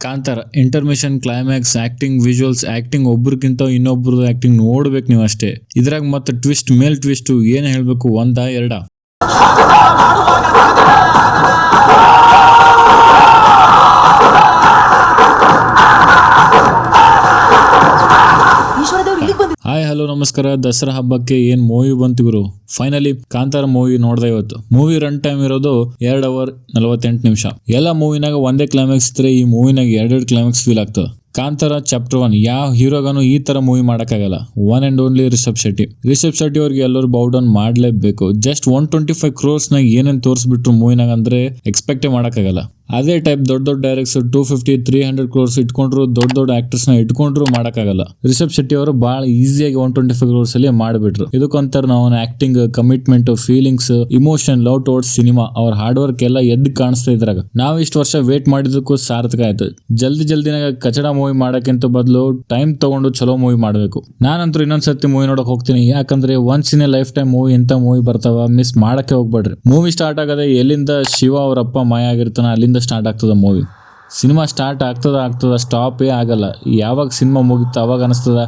Kantara intermission, climax, acting, visuals, acting ಒಬ್ರಿಗಿಂತ ಇನ್ನೊಬ್ರದ್ದು acting ನೋಡ್ಬೇಕು ನೀವು ಅಷ್ಟೇ. ಇದ್ರಾಗ ಮತ್ತೆ ಟ್ವಿಸ್ಟ್ ಮೇಲ್ ಟ್ವಿಸ್ಟ್ ಏನ್ ಹೇಳ್ಬೇಕು, ಒಂದಾ ಎರಡ? ಹಾಯ್ ಹಲೋ ನಮಸ್ಕಾರ. ದಸರಾ ಹಬ್ಬಕ್ಕೆ ಏನ್ ಮೂವಿ ಬಂತು ಗುರು. ಫೈನಲಿ ಕಾಂತಾರ ಮೂವಿ ನೋಡ್ದೆ ಇವತ್ತು. ಮೂವಿ ರನ್ ಟೈಮ್ ಇರೋದು 2 hours 48 ನಿಮಿಷ. ಎಲ್ಲ ಮೂವಿನಾಗ ಒಂದೇ ಕ್ಲೈಮ್ಯಾಕ್ಸ್ ಇದ್ರೆ ಈ ಮೂವಿನಾಗ 2 ಕ್ಲೈಮ್ಯಾಕ್ಸ್ ಫೀಲ್ ಆಗ್ತದೆ. ಕಾಂತಾರ ಚಾಪ್ಟರ್ 1 ಯಾವ ಹೀರೋಗಾನು ಈ ತರ ಮೂವಿ ಮಾಡಕ್ಕಾಗಲ್ಲ. One and only Rishab Shetty ಅವ್ರಿಗೆ ಎಲ್ಲರೂ ಬೌ ಡೌನ್ ಮಾಡ್ಲೇಬೇಕು. ಜಸ್ಟ್ 125 crores ನಾಗ ಏನೇನ್ ತೋರಿಸ್ಬಿಟ್ರು ಮೂವಿನಾಗ ಅಂದ್ರೆ ಎಕ್ಸ್ಪೆಕ್ಟೇ ಮಾಡಕ್ಕಾಗಲ್ಲ. ಅದೇ ಟೈಪ್ ದೊಡ್ಡ ಡೈರೆಕ್ಟ್ಸ್ 250-300 crores ಇಟ್ಕೊಂಡ್ರು, ದೊಡ್ಡ ಆಕ್ಟರ್ಸ್ ನ ಇಟ್ಕೊಂಡ್ರು ಮಾಡಕ್ಕಾಗಲ್ಲ. ರಿಷಬ್ ಶೆಟ್ಟಿ ಅವರು ಬಹಳ ಈಸಿಯಾಗಿ 125 crores ಅಲ್ಲಿ ಮಾಡಿಬಿಟ್ರು. ಇದಕ್ಕೊಂಥರ ನಾವು acting, commitment, feelings, emotion, love towards cinema, ಅವ್ರ ಹಾರ್ಡ್ ವರ್ಕ್ ಎಲ್ಲ ಎದ್ದು ಕಾಣಿಸ್ತಾ ಇದ್ರಾಗ. ನಾವು ಇಷ್ಟು ವರ್ಷ ವೇಟ್ ಮಾಡಿದಕ್ಕೂ ಸಾರ್ಥಕ ಆಯ್ತು. ಜಲ್ದಿನಾಗ ಕಚಡ ಮೂವಿ ಮಾಡಕ್ಕಿಂತ ಬದಲು ಟೈಮ್ ತಗೊಂಡು ಚಲೋ ಮೂವಿ ಮಾಡಬೇಕು. ನಾನಂತೂ ಇನ್ನೊಂದ್ಸತಿ ಮೂವಿ ನೋಡಕ್ ಹೋಗ್ತೀನಿ. ಯಾಕಂದ್ರೆ once in a life time movie ಇಂತ ಮೂವಿ ಬರ್ತಾವ, ಮಿಸ್ ಮಾಡಕ್ಕೆ ಹೋಗ್ಬೇಡ್ರಿ. ಮೂವಿ ಸ್ಟಾರ್ಟ್ ಆಗದೆ ಎಲ್ಲಿಂದ ಶಿವ ಅವರಪ್ಪ ಮಾಯ ಆಗಿರ್ತಾನ ಅಲ್ಲಿಂದ ಸ್ಟಾರ್ಟ್ ಆಗ್ತದ ಮೂವಿ. ಸಿನಿಮಾ ಸ್ಟಾರ್ಟ್ ಆಗ್ತದ ಸ್ಟಾಪೇ ಆಗಲ್ಲ. ಯಾವಾಗ ಸಿನಿಮಾ ಮುಗಿತು ಅವಾಗ ಅನಿಸ್ತದ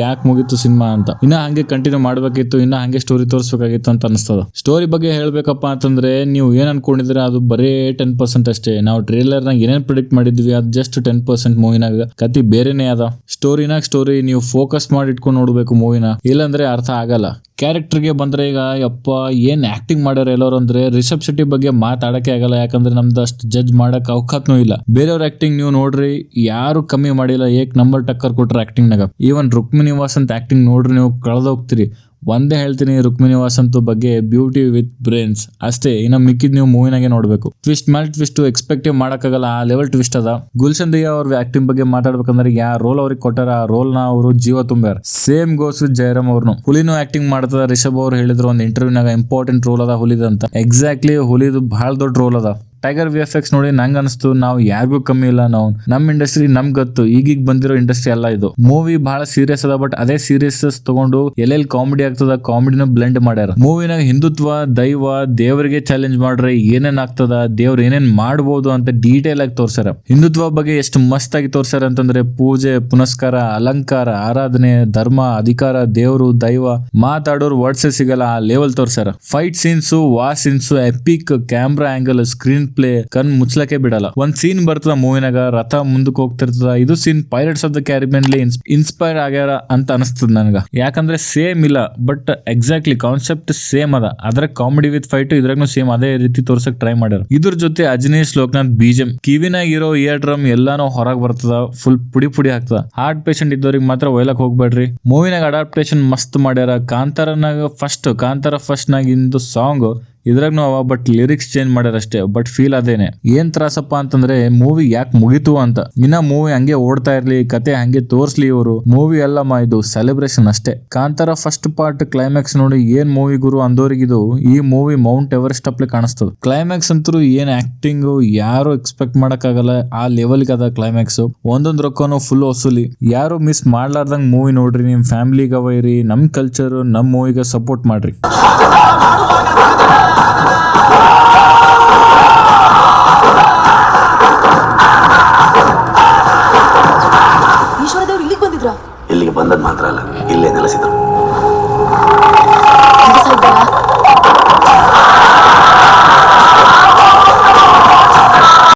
ಯಾಕೆ ಮುಗೀತು ಸಿನಿಮಾ ಅಂತ. ಇನ್ನ ಹಂಗೆ ಕಂಟಿನ್ಯೂ ಮಾಡ್ಬೇಕಿತ್ತು, ಇನ್ನ ಹಂಗೆ ಸ್ಟೋರಿ ತೋರಿಸ್ಬೇಕಾಗಿತ್ತು ಅಂತ ಅನಿಸ್ತದ. ಸ್ಟೋರಿ ಬಗ್ಗೆ ಹೇಳ್ಬೇಕಪ್ಪ ಅಂತಂದ್ರೆ ನೀವು ಏನ್ ಅನ್ಕೊಂಡಿದ್ರೆ ಅದು ಬರೇ 10% ಅಷ್ಟೇ. ನಾವು ಟ್ರೇಲರ್ ನಾಗ ಏನೇನ್ ಪ್ರಿಡಿಕ್ಟ್ ಮಾಡಿದ್ವಿ ಅದು ಜಸ್ಟ್ 10%. ಮೂವಿನಾಗ ಕತಿ ಬೇರೆನೇ ಅದ. ಸ್ಟೋರಿ ನೀವು ಫೋಕಸ್ ಮಾಡಿ ಇಟ್ಕೊಂಡು ನೋಡ್ಬೇಕು ಮೂವಿನ, ಇಲ್ಲಾಂದ್ರೆ ಅರ್ಥ ಆಗಲ್ಲ. ಕ್ಯಾರೆಕ್ಟರ್ಗೆ ಬಂದ್ರೆ ಈಗ ಯಪ್ಪ ಏನ್ ಆಕ್ಟಿಂಗ್ ಮಾಡ್ಯಾರ ಎಲ್ಲರೂ ಅಂದ್ರೆ ರಿಷಬ್ ಶೆಟ್ಟಿ ಬಗ್ಗೆ ಮಾತಾಡಕ್ಕೆ ಆಗಲ್ಲ. ಯಾಕಂದ್ರೆ ನಮ್ದು ಅಷ್ಟು ಜಡ್ಜ್ ಮಾಡಕ್ ಅವಕಾಶನೂ ಇಲ್ಲ. ಬೇರೆಯವ್ರ ಆಕ್ಟಿಂಗ್ ನೀವು ನೋಡ್ರಿ, ಯಾರು ಕಮ್ಮಿ ಮಾಡಿಲ್ಲ. ಏಕ್ ನಂಬರ್ ಟಕ್ಕರ್ ಕೊಟ್ರ ಆಕ್ಟಿಂಗ್ ನಾಗ. ಈವನ್ ರುಕ್ಮಿಣಿ ವಾಸಂತ್ ಆಕ್ಟಿಂಗ್ ನೋಡ್ರಿ ನೀವು ಕಳೆದೋಗ್ತೀರಿ. ಒಂದೇ ಹೇಳ್ತೀನಿ, ರುಕ್ಮಿಣಿ ವಾಸಂತ್ ಬಗ್ಗೆ ಬ್ಯೂಟಿ ವಿತ್ ಬ್ರೇನ್ಸ್ ಅಷ್ಟೇ. ಇನ್ನ ಮಿಕ್ಕಿದ್ ನೀವು ಮೂವಿನಾಗೆ ನೋಡ್ಬೇಕು. ಟ್ವಿಸ್ಟ್ ಮೇಲೆ ಟ್ವಿಸ್ಟ್ ಎಕ್ಸ್ಪೆಕ್ಟ್ ಮಾಡಕ್ಕಾಗಲ್ಲ, ಆ ಲೆವೆಲ್ ಟ್ವಿಸ್ಟ್ ಅದ. ಗುಲ್ಶನ್ ದಯ್ಯ ಅವ್ರ ಆಕ್ಟಿಂಗ್ ಬಗ್ಗೆ ಮಾತಾಡ್ಬೇಕಂದ್ರೆ ಯಾವ ರೋಲ್ ಅವ್ರಿಗೆ ಕೊಟ್ಟಾರ ಆ ರೋಲ್ ನ ಅವರು ಜೀವ ತುಂಬ್ಯಾರ. ಸೇಮ್ ಗೋಸ್ ವಿತ್ ಜಯರಾಮ್ ಅವ್ರನು. ಹುಲಿನೂ ಆಕ್ಟಿಂಗ್ ಮಾಡ್ತದ. ರಿಷಬ್ ಅವ್ರು ಹೇಳಿದ್ರು ಒಂದು ಇಂಟರ್ವ್ಯೂನಾಗ ಇಂಪಾರ್ಟೆಂಟ್ ರೋಲ್ ಅದ ಹುಲಿದಂತ. ಎಕ್ಸಾಕ್ಟ್ಲಿ ಹುಲಿದು ಬಹಳ ದೊಡ್ಡ ರೋಲ್ ಅದ. ಟೈಗರ್ VFX ನೋಡಿ ನಂಗೆ ಅನಿಸ್ತು ನಾವು ಯಾರಿಗೂ ಕಮ್ಮಿ ಇಲ್ಲ. ನಾವು ನಮ್ಮ ಇಂಡಸ್ಟ್ರಿ ನಮ್ಗೆ ಗೊತ್ತು, ಈಗೀಗ ಬಂದಿರೋ ಇಂಡಸ್ಟ್ರಿ ಅಲ್ಲ ಇದು. ಮೂವಿ ಬಹಳ ಸೀರಿಯಸ್ ಅದ, ಬಟ್ ಅದೇ ಸೀರಿಯಸ್ ತಗೊಂಡು ಎಲ್ಲೆಲ್ಲಿ ಕಾಮಿಡಿ ಆಗ್ತದ ಕಾಮಿಡಿನ ಬ್ಲೆಂಡ್ ಮಾಡ್ಯಾರ. ಮೂವಿನಾಗ ಹಿಂದುತ್ವ, ದೈವ, ದೇವರಿಗೆ ಚಾಲೆಂಜ್ ಮಾಡ್ರೆ ಏನೇನ್ ಆಗ್ತದ, ದೇವ್ರ ಏನೇನ್ ಮಾಡ್ಬೋದು ಅಂತ ಡೀಟೇಲ್ ಆಗಿ ತೋರ್ಸಾರ. ಹಿಂದುತ್ವ ಬಗ್ಗೆ ಎಷ್ಟು ಮಸ್ತ್ ಆಗಿ ತೋರ್ಸಾರ ಅಂತಂದ್ರೆ ಪೂಜೆ, ಪುನಸ್ಕಾರ, ಅಲಂಕಾರ, ಆರಾಧನೆ, ಧರ್ಮ, ಅಧಿಕಾರ, ದೇವ್ರು, ದೈವ, ಮಾತಾಡೋರು ವರ್ಡ್ಸೇ ಸಿಗಲ್ಲ ಆ ಲೆವೆಲ್ ತೋರ್ಸಾರ. Fight scenes, war scenes, epic camera angle, screenplay ಕಣ್ ಮುಚ್ಲಕ್ಕೆ ಬಿಡಲ್ಲ. ಒಂದ್ ಸೀನ್ ಬರ್ತದ ಮೂವಿನಾಗ, ರಥ ಮುಂದಕ್ಕೆ ಹೋಗ್ತಿರ್ತದ. ಇದು scene pirates of the Caribbean inspire ಆಗ್ಯಾರ ಅಂತ ಅನಿಸ್ತದ ನನಗ. ಯಾಕಂದ್ರೆ ಸೇಮ್ ಇಲ್ಲ, ಬಟ್ ಎಕ್ಸಾಕ್ಟ್ಲಿ ಕಾನ್ಸೆಪ್ಟ್ ಸೇಮ್ ಅದ. ಅದ್ರ ಕಾಮಿಡಿ ವಿತ್ ಫೈಟ್ ಇದ್ರಾಗೂ ಸೇಮ್ ಅದೇ ರೀತಿ ತೋರ್ಸಕ್ ಟ್ರೈ ಮಾಡ್ಯಾರ. ಇದ್ರ ಜೊತೆ ಅಜನೀಶ್ ಲೋಕನಾಥ್ BGM, ಕಿವಿನಾಗ ಇರೋ ಇಯರ್ ಡ್ರಮ್ ಎಲ್ಲಾನು ಹೊರಗ್ ಬರ್ತದ, ಫುಲ್ ಪುಡಿ ಹಾಕ್ತದ. ಹಾರ್ಟ್ ಪೇಷಂಟ್ ಇದ್ದವ್ರಿಗೆ ಮಾತ್ರ ಒಯ್ಲಕ್ ಹೋಗ್ಬೇಡ್ರಿ. ಮೂವಿನಾಗ ಅಡಾಪ್ಟೇಷನ್ ಮಸ್ತ್ ಮಾಡ್ಯಾರ. ಕಾಂತಾರ ಫಸ್ಟ್ ನಾಗ ಇಂದು ಸಾಂಗ್ ಇದ್ರಾಗ ಅವ, ಬಟ್ ಲಿರಿಕ್ಸ್ ಚೇಂಜ್ ಮಾಡ್ಯಾರ ಅಷ್ಟೇ. ಬಟ್ ಫೀಲ್ ಅದೇನೆ. ಏನ್ ತ್ರಾಸಪ್ಪ ಅಂತಂದ್ರೆ ಮೂವಿ ಯಾಕೆ ಮುಗಿತು ಅಂತ. ಇನ್ನ ಮೂವಿ ಹಂಗೆ ಓಡ್ತಾ ಇರ್ಲಿ, ಕತೆ ಹಂಗೆ ತೋರ್ಸ್ಲಿ ಇವರು. ಮೂವಿ ಅಲ್ಲಮ್ಮ, ಇದು ಸೆಲೆಬ್ರೇಷನ್ ಅಷ್ಟೇ. ಕಾಂತಾರ ಫಸ್ಟ್ ಪಾರ್ಟ್ ಕ್ಲೈಮ್ಯಾಕ್ಸ್ ನೋಡಿ ಏನ್ ಮೂವಿ ಗುರು ಅಂದೋರಿಗಿದು ಈ ಮೂವಿ ಮೌಂಟ್ ಎವರೆಸ್ಟ್ ಅಪ್ಲೆ ಕಾಣಿಸ್ತದ. ಕ್ಲೈಮ್ಯಾಕ್ಸ್ ಅಂತೂ ಏನ್ ಆಕ್ಟಿಂಗ್ ಯಾರು ಎಕ್ಸ್ಪೆಕ್ಟ್ ಮಾಡಕ್ ಆಗಲ್ಲ, ಆ ಲೆವೆಲ್ಗೆ ಅದ ಕ್ಲೈಮ್ಯಾಕ್ಸ್. ಒಂದೊಂದ್ ರೊಕ್ಕನು ಫುಲ್ ವಸೂಲಿ. ಯಾರು ಮಿಸ್ ಮಾಡ್ಲಾರ್ದಂಗ್ ಮೂವಿ ನೋಡ್ರಿ. ನಿಮ್ ಫ್ಯಾಮಿಲಿಗೆ ಒಯ್ರಿ. ನಮ್ ಕಲ್ಚರ್, ನಮ್ ಮೂವಿಗೆ ಸಪೋರ್ಟ್ ಮಾಡ್ರಿ.